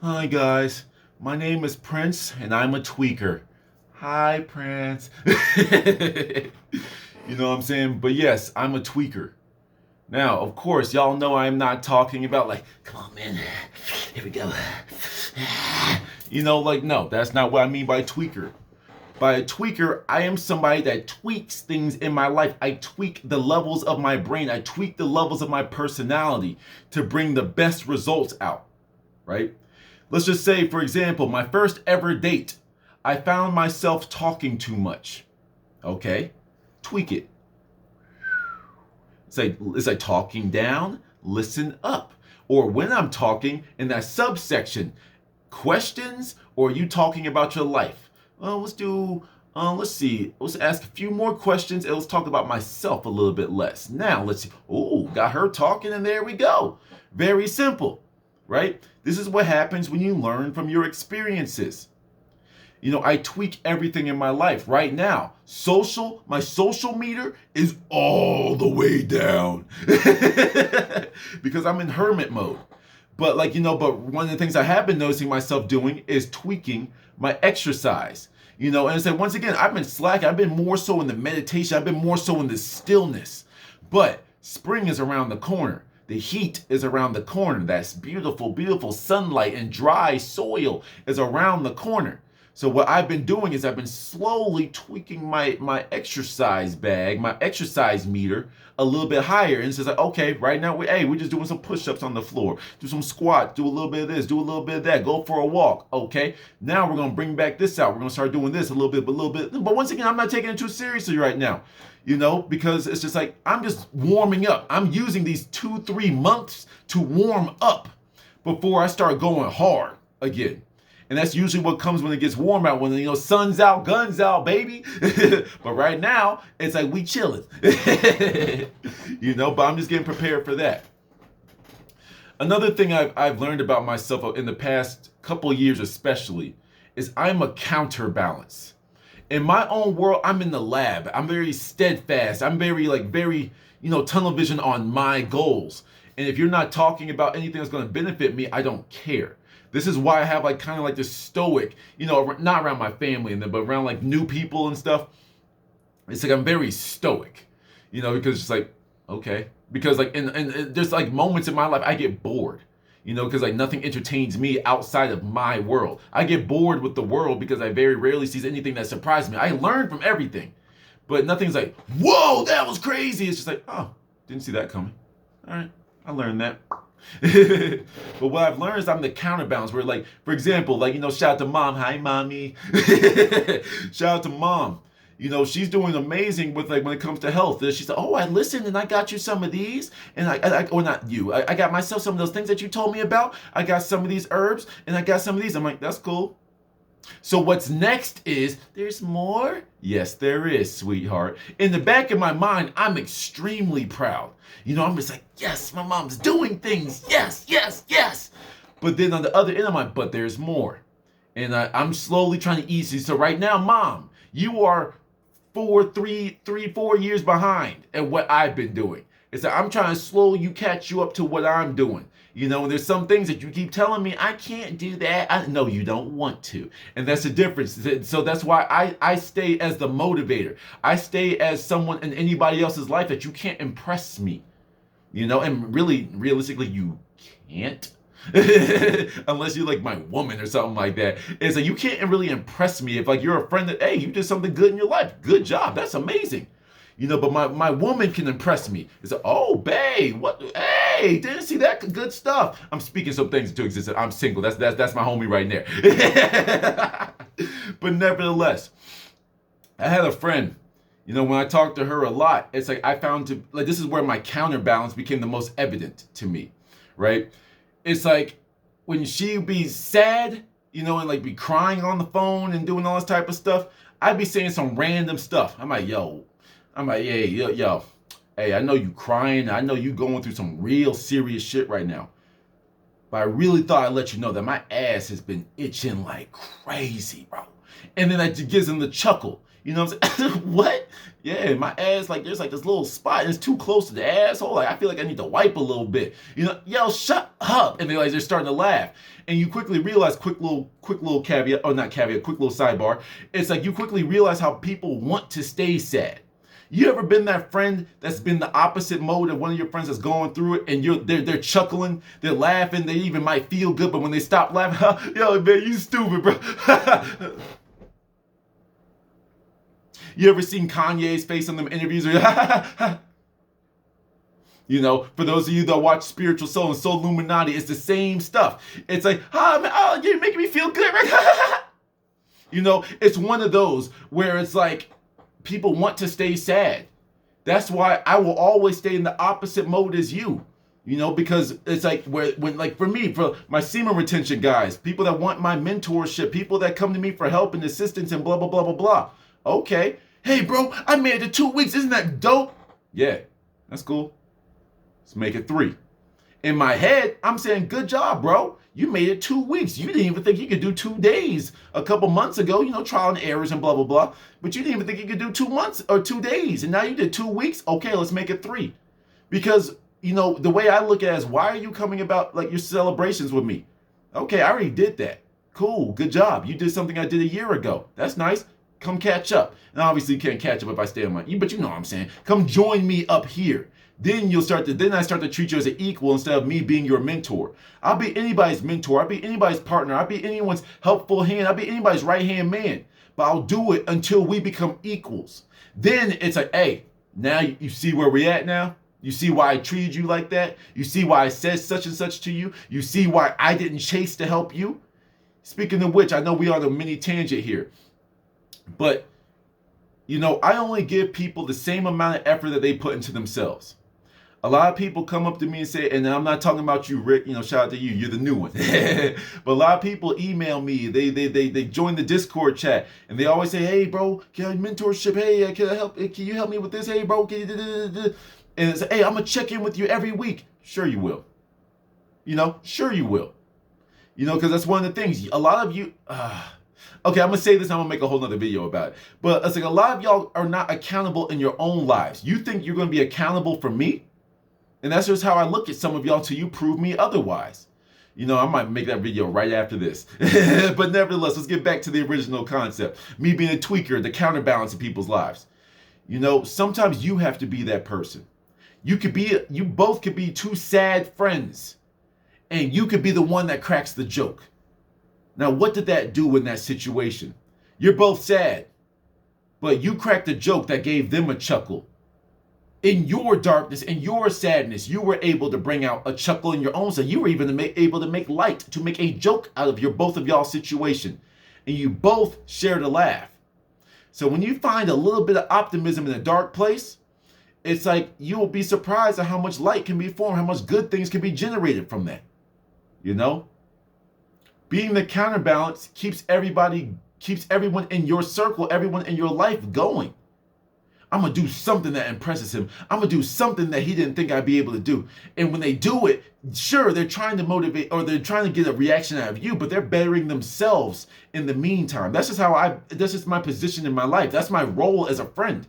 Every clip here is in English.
Hi guys, my name is Prince and I'm a tweaker. Hi Prince. You know what I'm saying? But yes, I'm a tweaker. Now, of course, y'all know I'm not talking about like, come on man, here we go. No, that's not what I mean by tweaker. By a tweaker, I am somebody that tweaks things in my life. I tweak the levels of my brain. I tweak the levels of my personality to bring the best results out, right? Let's just say, for example, my first ever date, I found myself talking too much. Okay, tweak it. It's like talking down, listen up. Or when I'm talking in that subsection, questions, or are you talking about your life? Let's see. Let's ask a few more questions and let's talk about myself a little bit less. Now, let's see. Oh, got her talking and there we go. Very simple, right? This is what happens when you learn from your experiences. I tweak everything in my life right now. My social meter is all the way down because I'm in hermit mode. But one of the things I have been noticing myself doing is tweaking my exercise. And so once again, I've been slacking. I've been more so in the meditation. I've been more so in the stillness. But spring is around the corner. The heat is around the corner. That's beautiful, beautiful sunlight and dry soil is around the corner. So what I've been doing is I've been slowly tweaking my exercise bag, my exercise meter a little bit higher. And it's just like, okay, right now, we're just doing some push-ups on the floor, do some squats, do a little bit of this, do a little bit of that, go for a walk. Okay, now we're going to bring back this out. We're going to start doing this a little bit. But once again, I'm not taking it too seriously right now, because it's just like, I'm just warming up. I'm using these 2-3 months to warm up before I start going hard again. And that's usually what comes when it gets warm out, when, sun's out, guns out, baby. But right now, it's like we chilling. But I'm just getting prepared for that. Another thing I've learned about myself in the past couple of years especially is I'm a counterbalance. In my own world, I'm in the lab. I'm very steadfast. I'm very tunnel vision on my goals. And if you're not talking about anything that's going to benefit me, I don't care. This is why I have kind of this stoic, not around my family but around new people and stuff. It's like I'm very stoic, because it's like, okay. Because and there's moments in my life I get bored, because nothing entertains me outside of my world. I get bored with the world because I very rarely see anything that surprises me. I learn from everything, but nothing's like, whoa, that was crazy. It's just like, oh, didn't see that coming. All right, I learned that. But what I've learned is I'm the counterbalance where for example, shout out to mom. Hi mommy. Shout out to mom. She's doing amazing with when it comes to health. She said, oh, I listened and I got you some of these. And or not you, I got myself some of those things that you told me about. I got some of these herbs and I got some of these. I'm like, that's cool. So what's next is, there's more? Yes, there is, sweetheart. In the back of my mind, I'm extremely proud. I'm just like, yes, my mom's doing things. Yes, yes, yes. But then on the other end of my, but there's more. And I'm slowly trying to ease you. So right now, mom, you are 4 years behind at what I've been doing. It's like I'm trying to slowly catch you up to what I'm doing. There's some things that you keep telling me, I can't do that. No, you don't want to. And that's the difference. So that's why I stay as the motivator. I stay as someone in anybody else's life that you can't impress me. And really, realistically, you can't. Unless you're my woman or something like that. It's like you can't really impress me if you're a friend that, hey, you did something good in your life. Good job. That's amazing. But my woman can impress me. It's like, oh, babe, what? Hey, didn't see that good stuff. I'm speaking some things into existence. I'm single. That's my homie right there. But nevertheless, I had a friend. When I talked to her a lot, it's like I found this is where my counterbalance became the most evident to me, right? It's like when she be sad, and be crying on the phone and doing all this type of stuff, I'd be saying some random stuff. I'm like, hey, yo, hey, I know you crying. I know you going through some real serious shit right now. But I really thought I'd let you know that my ass has been itching like crazy, bro. And then that just gives them the chuckle. You know what I'm saying? What? Yeah, my ass, like, there's like this little spot and it's too close to the asshole. Like, I feel like I need to wipe a little bit. You know, yo, shut up. And they're starting to laugh. And you quickly realize, quick little caveat, or not caveat, quick little sidebar. It's like you quickly realize how people want to stay sad. You ever been that friend that's been the opposite mode of one of your friends that's going through it, and they're chuckling, they're laughing, they even might feel good, but when they stop laughing, yo, man, you stupid, bro. You ever seen Kanye's face on them interviews? You know, for those of you that watch Spiritual Soul and Soul Illuminati, it's the same stuff. It's like, man, you're making me feel good, right? You know, it's one of those where it's like people want to stay sad. That's why I will always stay in the opposite mode as you. You know, because it's like for me, for my semen retention guys, people that want my mentorship, people that come to me for help and assistance and blah, blah, blah, blah, blah. Okay. Hey, bro, I made it to 2 weeks. Isn't that dope? Yeah, that's cool. Let's make it 3. In my head, I'm saying, good job, bro. You made it 2 weeks. You didn't even think you could do 2 days a couple months ago, you know, trial and errors and blah, blah, blah. But you didn't even think you could do 2 months or 2 days. And now you did 2 weeks. Okay, let's make it 3. Because, you know, the way I look at it is, why are you coming about like your celebrations with me? Okay, I already did that. Cool, good job. You did something I did a year ago. That's nice. Come catch up. And obviously you can't catch up if I stay on my, but you know what I'm saying. Come join me up here. Then I start to treat you as an equal instead of me being your mentor. I'll be anybody's mentor. I'll be anybody's partner. I'll be anyone's helpful hand. I'll be anybody's right-hand man. But I'll do it until we become equals. Then it's like, hey, now you see where we're at now? You see why I treated you like that? You see why I said such and such to you? You see why I didn't chase to help you? Speaking of which, I know we are on a mini tangent here. But, you know, I only give people the same amount of effort that they put into themselves. A lot of people come up to me and say, and I'm not talking about you, Rick, you know, shout out to you, you're the new one. But a lot of people email me, they join the Discord chat, and they always say, hey, bro, can I mentorship? Hey, can I help? Can you help me with this? Hey, bro, can you and it's, hey, I'm going to check in with you every week. Sure you will. You know, sure you will. You know, because that's one of the things. A lot of you... Okay, I'm going to say this, I'm going to make a whole nother video about it. But it's like a lot of y'all are not accountable in your own lives. You think you're going to be accountable for me? And that's just how I look at some of y'all till you prove me otherwise. You know, I might make that video right after this. But nevertheless, let's get back to the original concept. Me being a tweaker, the counterbalance in people's lives. You know, sometimes you have to be that person. You both could be two sad friends. And you could be the one that cracks the joke. Now, what did that do in that situation? You're both sad, but you cracked a joke that gave them a chuckle. In your darkness, in your sadness, you were able to bring out a chuckle in your own self. You were even able to make light, to make a joke out of both of y'all's situation. And you both shared a laugh. So when you find a little bit of optimism in a dark place, it's like you will be surprised at how much light can be formed, how much good things can be generated from that. You know? Being the counterbalance keeps everyone in your circle, everyone in your life going. I'm going to do something that impresses him. I'm going to do something that he didn't think I'd be able to do. And when they do it, sure, they're trying to motivate or they're trying to get a reaction out of you, but they're bettering themselves in the meantime. That's just my position in my life. That's my role as a friend.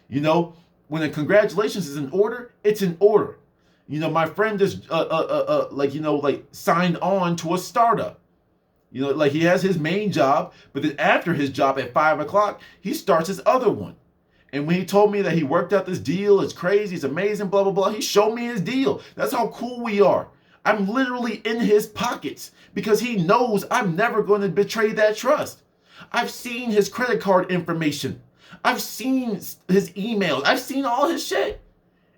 You know, when a congratulations is in order, it's in order. You know, my friend just signed on to a startup. You know, like he has his main job, but then after his job at 5 o'clock, he starts his other one. And when he told me that he worked out this deal, it's crazy, it's amazing, blah, blah, blah, he showed me his deal. That's how cool we are. I'm literally in his pockets because he knows I'm never going to betray that trust. I've seen his credit card information. I've seen his emails. I've seen all his shit.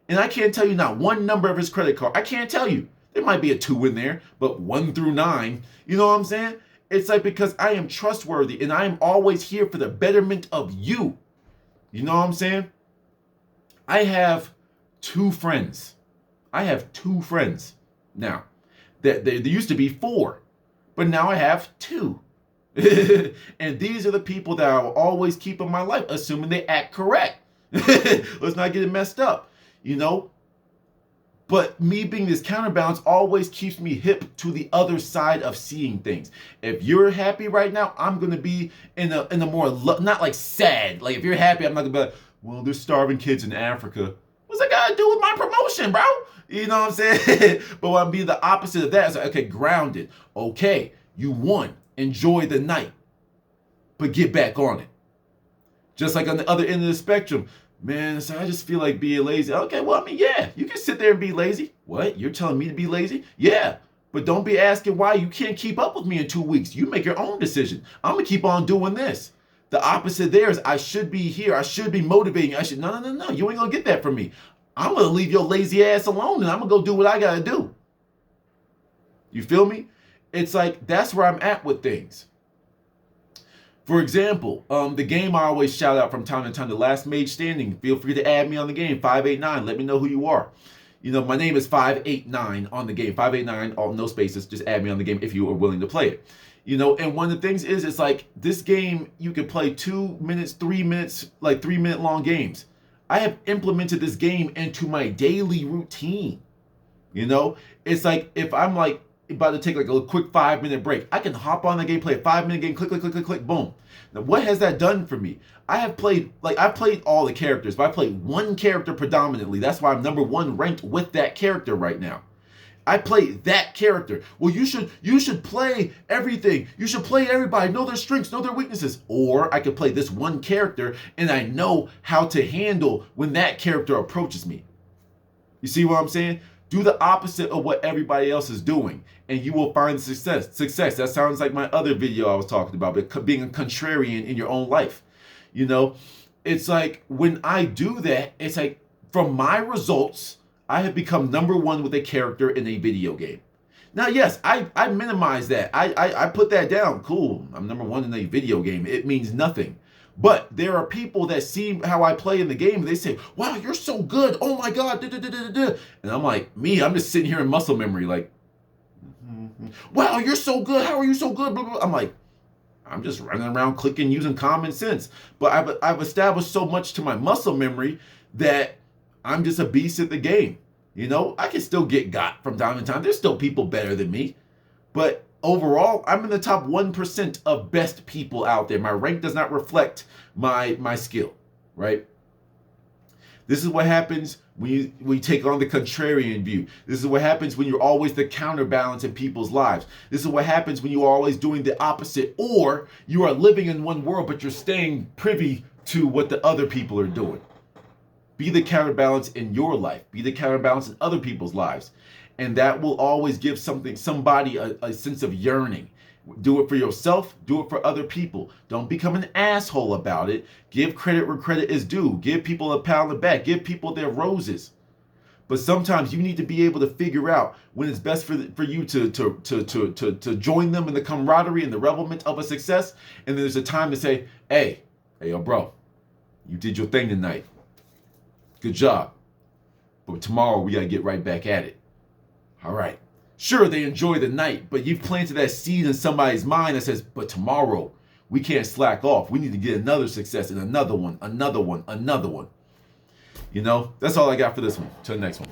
And I can't tell you not one number of his credit card. I can't tell you. There might be a 2 in there, but 1 through 9. You know what I'm saying? It's like because I am trustworthy and I am always here for the betterment of you. You know what I'm saying? I have 2 friends. I have 2 friends now. There used to be 4, but now I have 2. And these are the people that I will always keep in my life, assuming they act correct. Let's not get it messed up. You know, But me being this counterbalance always keeps me hip to the other side of seeing things. If you're happy right now, I'm gonna be in a more not like sad. Like if you're happy, I'm not gonna be like, well, there's starving kids in Africa. What's that got to do with my promotion, bro? You know what I'm saying? But when I'm being the opposite of that, it's like, okay, grounded. Okay, you won. Enjoy the night, but get back on it. Just like on the other end of the spectrum, man, so I just feel like being lazy. Okay, well, I mean, yeah, you can sit there and be lazy. What? You're telling me to be lazy? Yeah, but don't be asking why you can't keep up with me in 2 weeks. You make your own decision. I'm going to keep on doing this. The opposite there is I should be here. I should be motivating. No. You ain't going to get that from me. I'm going to leave your lazy ass alone and I'm going to go do what I got to do. You feel me? It's like that's where I'm at with things. For example, the game I always shout out from time to time, the Last Mage Standing. Feel free to add me on the game, 589. Let me know who you are. You know, my name is 589 on the game. 589, all no spaces. Just add me on the game if you are willing to play it. You know, and one of the things is, it's like this game, you can play 2 minutes, 3 minutes, like 3-minute long games. I have implemented this game into my daily routine. You know, it's like if I'm like about to take like a quick 5-minute break, I can hop on the game, play a 5-minute game, click, boom. Now, what has that done for me? I've played all the characters, but I played one character predominantly. That's why I'm number 1 ranked with that character right now. I play that character. Well, you should play everything. You should play everybody, know their strengths, know their weaknesses. Or I could play this one character and I know how to handle when that character approaches me. You see what I'm saying? Do the opposite of what everybody else is doing and you will find success. That sounds like my other video I was talking about, but being a contrarian in your own life. You know, it's like when I do that, it's like from my results, I have become number 1 with a character in a video game. Now, yes, I minimize that. I put that down. Cool. I'm number 1 in a video game. It means nothing. But there are people that see how I play in the game. And they say, wow, you're so good. Oh, my God. And I'm like, I'm just sitting here in muscle memory like, wow, you're so good. How are you so good? Blah, blah. I'm like, I'm just running around clicking using common sense. But I've established so much to my muscle memory that I'm just a beast at the game. You know, I can still get got from time to time. There's still people better than me. But overall, I'm in the top 1% of best people out there. My rank does not reflect my skill, right? This is what happens when you take on the contrarian view. This is what happens when you're always the counterbalance in people's lives. This is what happens when you're always doing the opposite, or you are living in one world, but you're staying privy to what the other people are doing. Be the counterbalance in your life. Be the counterbalance in other people's lives. And that will always give somebody a sense of yearning. Do it for yourself. Do it for other people. Don't become an asshole about it. Give credit where credit is due. Give people a pat on the back. Give people their roses. But sometimes you need to be able to figure out when it's best for you to join them in the camaraderie and the revelment of a success. And then there's a time to say, hey, yo, bro, you did your thing tonight. Good job. But tomorrow we got to get right back at it. All right. Sure, they enjoy the night, but you've planted that seed in somebody's mind that says, but tomorrow we can't slack off. We need to get another success and another one. You know, that's all I got for this one. Till the next one.